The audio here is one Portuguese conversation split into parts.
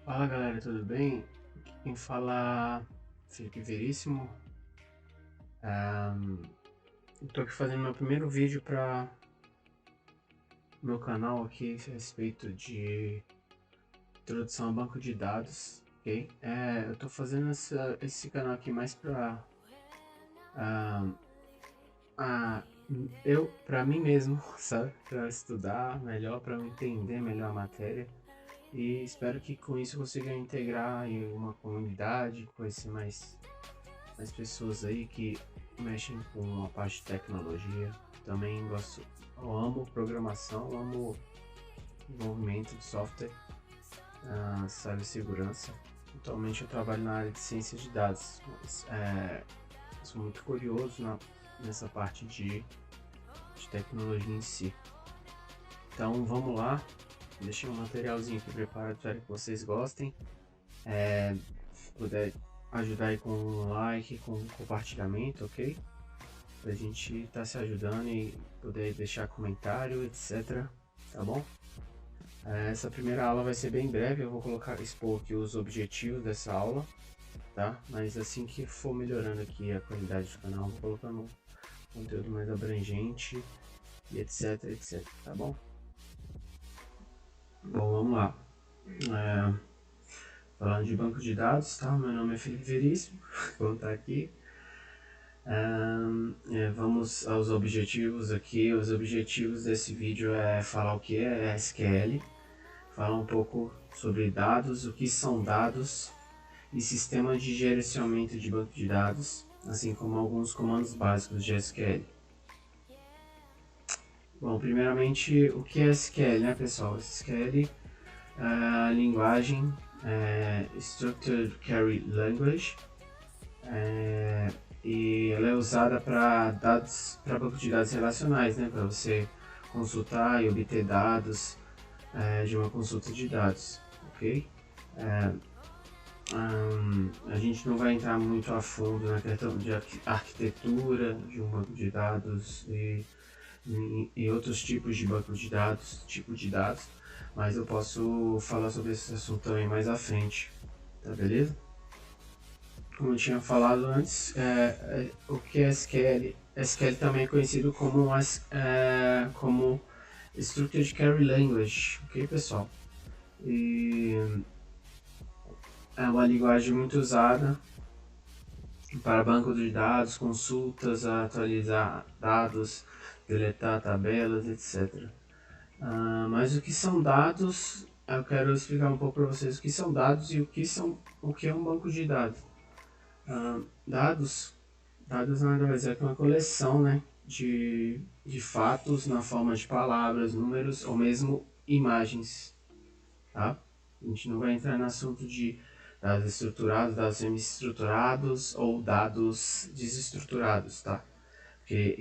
Fala galera, tudo bem? Aqui quem fala é Felipe Veríssimo. Eu tô aqui fazendo meu primeiro vídeo para meu canal aqui a respeito de introdução ao banco de dados, ok? Eu tô fazendo esse canal aqui mais para para mim mesmo, sabe? Para estudar melhor, para eu entender melhor a matéria. E espero que com isso eu consiga integrar em uma comunidade, conhecer mais pessoas aí que mexem com a parte de tecnologia. Também gosto, eu amo programação, amo desenvolvimento de software, cibersegurança. Atualmente eu trabalho na área de ciência de dados, mas sou muito curioso nessa parte de tecnologia em si. Então vamos lá, deixei um materialzinho aqui preparado, espero que vocês gostem. Se puder ajudar aí com um like, com um compartilhamento, ok? Pra gente estar se ajudando e poder deixar comentário, etc. Tá bom? Essa primeira aula vai ser bem breve, eu vou expor aqui os objetivos dessa aula, tá? Mas assim que for melhorando aqui a qualidade do canal, eu vou colocando um conteúdo mais abrangente e etc, etc, tá bom? Bom, vamos lá. Falando de banco de dados, tá? Meu nome é Felipe Veríssimo, vou estar aqui. Vamos aos objetivos aqui. Os objetivos desse vídeo é falar o que é SQL, falar um pouco sobre dados, o que são dados e sistemas de gerenciamento de banco de dados, assim como alguns comandos básicos de SQL. Bom, primeiramente, o que é SQL, né, pessoal? SQL é a linguagem Structured Query Language, e ela é usada para banco de dados relacionais, né, para você consultar e obter dados de uma consulta de dados, ok? A gente não vai entrar muito a fundo na questão de arquitetura de um banco de dados e outros tipos de banco de dados, mas eu posso falar sobre esse assunto também mais à frente, tá beleza? Como eu tinha falado antes, o que é SQL? SQL também é conhecido como Structured Query Language, ok pessoal? E é uma linguagem muito usada para banco de dados, consultas, atualizar dados, deletar tabelas, etc. Mas o que são dados? Eu quero explicar um pouco para vocês o que são dados e o que é um banco de dados. Dados nada mais é que uma coleção, né, de fatos na forma de palavras, números ou mesmo imagens, tá? A gente não vai entrar no assunto de dados estruturados, dados semi-estruturados ou dados desestruturados, tá? Porque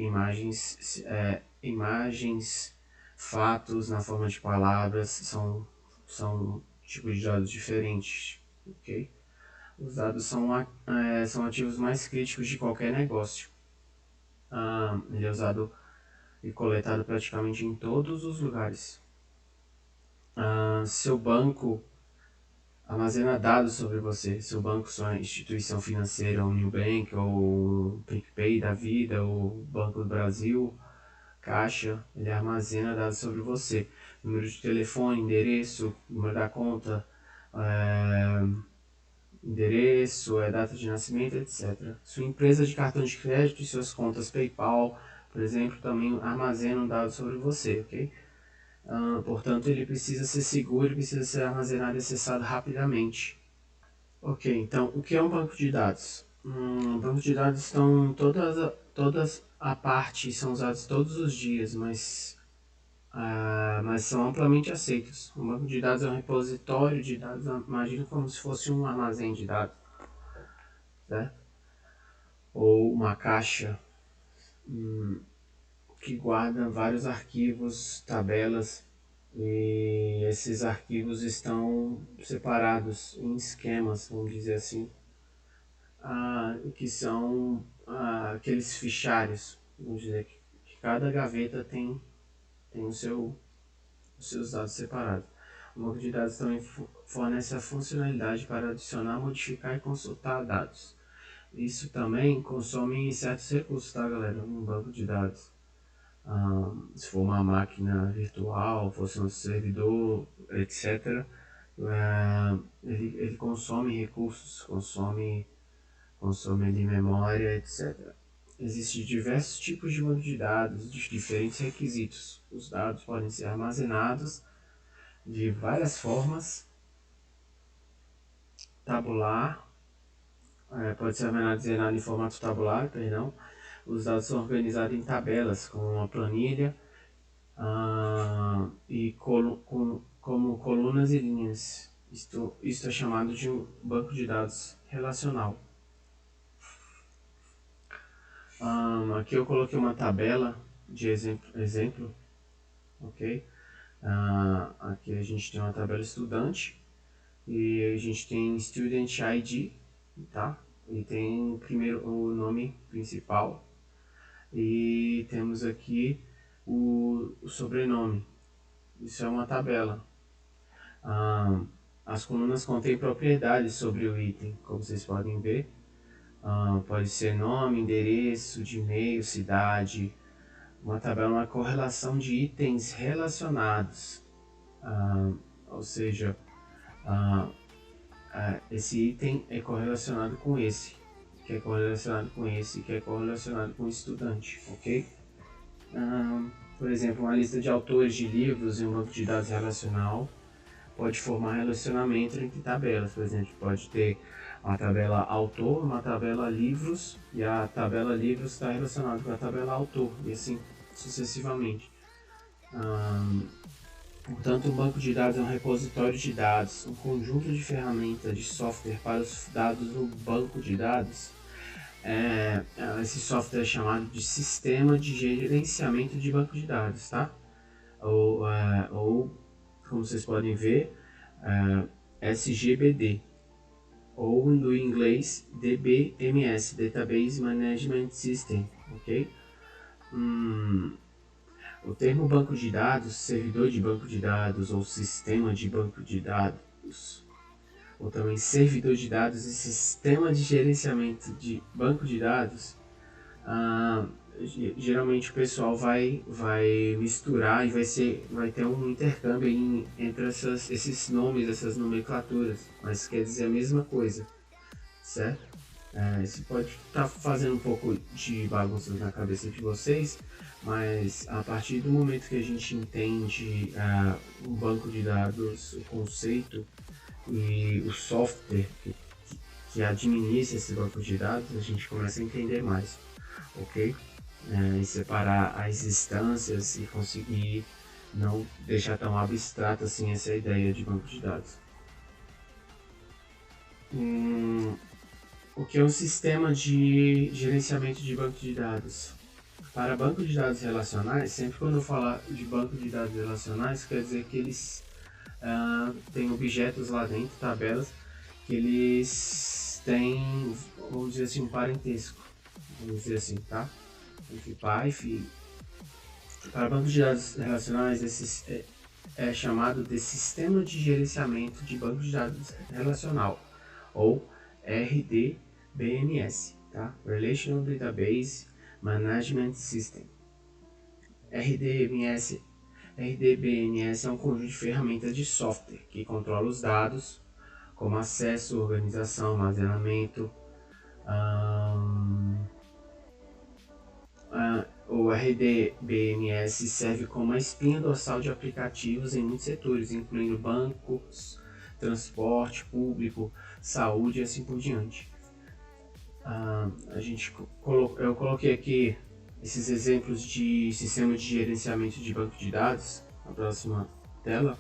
imagens, fatos na forma de palavras são tipos de dados diferentes, ok? Os dados são ativos mais críticos de qualquer negócio. Ele é usado e coletado praticamente em todos os lugares. Seu banco armazena dados sobre você. Seu banco, sua instituição financeira, um Nubank, ou PicPay da vida, ou Banco do Brasil, Caixa, ele armazena dados sobre você. Número de telefone, endereço, número da conta, data de nascimento, etc. Sua empresa de cartão de crédito e suas contas PayPal, por exemplo, também armazenam dados sobre você, ok? Portanto, ele precisa ser seguro, precisa ser armazenado e acessado rapidamente. Ok, então, o que é um banco de dados? Banco de dados estão todas a parte, são usados todos os dias, mas são amplamente aceitos. Um banco de dados é um repositório de dados, imagina como se fosse um armazém de dados, certo? Ou uma caixa que guarda vários arquivos, tabelas, e esses arquivos estão separados em esquemas, vamos dizer assim, que são aqueles fichários, vamos dizer que cada gaveta tem os seus dados separados. O banco de dados também fornece a funcionalidade para adicionar, modificar e consultar dados. Isso também consome certos recursos, tá, galera? Um banco de dados. Se for uma máquina virtual, fosse um servidor, etc., ele consome recursos, consome ali memória, etc. Existem diversos tipos de banco de dados, de diferentes requisitos. Os dados podem ser armazenados de várias formas: tabular, pode ser armazenado em formato tabular, perdão. Os dados são organizados em tabelas, como uma planilha, e como colunas e linhas. Isto é chamado de um banco de dados relacional. Aqui eu coloquei uma tabela de exemplo, ok? Aqui a gente tem uma tabela estudante e a gente tem Student ID, tá? E tem primeiro o nome principal e temos aqui o sobrenome. Isso é uma tabela. As colunas contêm propriedades sobre o item, como vocês podem ver. Pode ser nome, endereço de e-mail, cidade. Uma tabela é uma correlação de itens relacionados. Ou seja, esse item é correlacionado com esse, que é correlacionado com esse, que é correlacionado com o estudante, ok? Por exemplo, uma lista de autores de livros em um banco de dados relacional pode formar relacionamento entre tabelas. Por exemplo, pode ter a tabela autor, uma tabela livros, e a tabela livros está relacionada com a tabela autor, e assim sucessivamente. Portanto, um banco de dados é um repositório de dados, um conjunto de ferramentas de software para os dados no banco de dados. Esse software é chamado de Sistema de Gerenciamento de Banco de Dados, tá? Ou como vocês podem ver, SGBD, ou no inglês DBMS, Database Management System, ok? O termo banco de dados, servidor de banco de dados ou sistema de banco de dados, ou também servidor de dados e sistema de gerenciamento de banco de dados, geralmente o pessoal vai misturar e vai ter um intercâmbio entre esses nomes, essas nomenclaturas, mas quer dizer a mesma coisa, certo? Isso pode estar fazendo um pouco de bagunça na cabeça de vocês, mas a partir do momento que a gente entende um banco de dados, o conceito e o software que administra esse banco de dados, a gente começa a entender mais, ok? E separar as instâncias e conseguir não deixar tão abstrata assim essa ideia de banco de dados. O que é um sistema de gerenciamento de banco de dados? Para banco de dados relacionais, sempre quando eu falar de banco de dados relacionais, quer dizer que eles têm objetos lá dentro, tabelas, que eles têm, vamos dizer assim, um parentesco, vamos dizer assim, tá? Entre pai e filho. Para banco de dados relacionais, esse é chamado de Sistema de Gerenciamento de Banco de Dados Relacional, ou RDBMS, tá? Relational Database Management System. RDBMS é um conjunto de ferramentas de software que controla os dados, como acesso, organização, armazenamento. O RDBMS serve como a espinha dorsal de aplicativos em muitos setores, incluindo bancos, transporte público, saúde e assim por diante. Eu coloquei aqui esses exemplos de sistema de gerenciamento de banco de dados na próxima tela.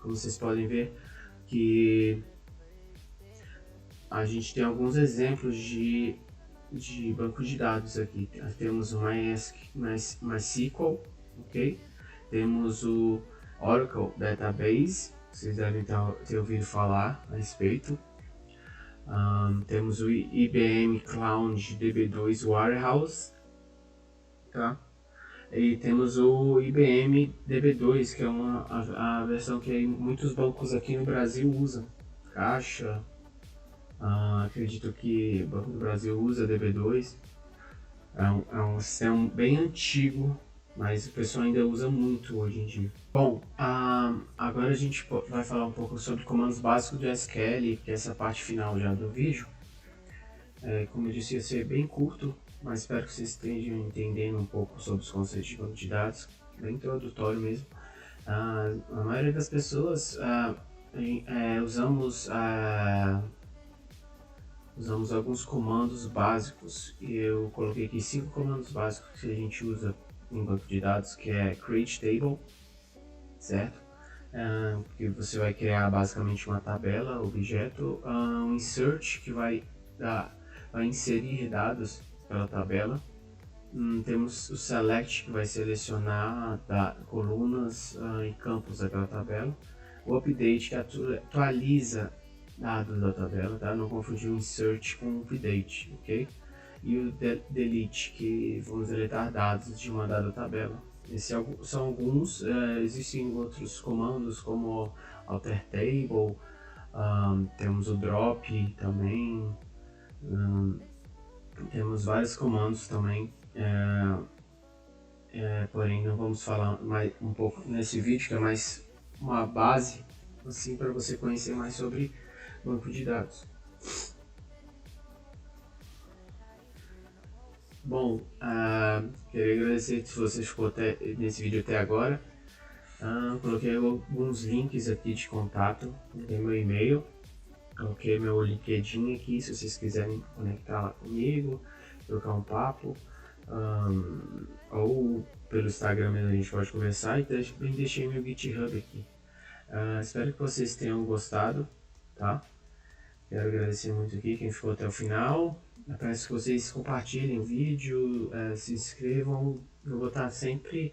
Como vocês podem ver, que a gente tem alguns exemplos de banco de dados aqui. Temos o MySQL, ok? Temos o Oracle Database, vocês devem ter ouvido falar a respeito. Temos o IBM Cloud DB2 Warehouse, tá? E temos o IBM DB2, que é a versão que muitos bancos aqui no Brasil usam. Caixa, acredito que o Banco do Brasil usa DB2. É um sistema bem antigo, mas o pessoal ainda usa muito hoje em dia. Bom, agora a gente vai falar um pouco sobre comandos básicos de SQL, que é essa parte final já do vídeo. Como eu disse, ia ser bem curto, mas espero que vocês estejam entendendo um pouco sobre os conceitos de banco de dados, bem introdutório mesmo. A maioria das pessoas usamos alguns comandos básicos, e eu coloquei aqui 5 comandos básicos que a gente usa em banco de dados, que é create table, certo? Que você vai criar basicamente uma tabela, objeto, um insert que vai inserir dados pela tabela. Temos o select que vai selecionar colunas e campos daquela tabela. O update que atualiza dados da tabela, tá? Não confundir o insert com o update, ok? E o delete, que vamos deletar dados de uma dada tabela. Esses são alguns, existem outros comandos como alter table, temos o drop também, temos vários comandos também, porém não vamos falar mais um pouco nesse vídeo, que é mais uma base assim para você conhecer mais sobre banco de dados. Bom, queria agradecer se você ficou nesse vídeo até agora. Coloquei alguns links aqui de contato, tem meu e-mail, coloquei meu LinkedIn aqui se vocês quiserem conectar lá comigo, trocar um papo, ou pelo Instagram mesmo a gente pode conversar, e também deixei meu GitHub aqui. Espero que vocês tenham gostado, tá? Quero agradecer muito aqui quem ficou até o final. Eu peço que vocês compartilhem o vídeo, se inscrevam. Eu vou estar sempre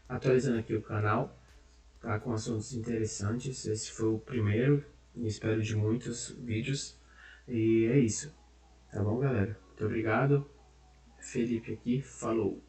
atualizando aqui o canal, tá, com assuntos interessantes. Esse foi o primeiro e espero de muitos vídeos. E é isso. Tá bom, galera? Muito obrigado. Felipe aqui. Falou!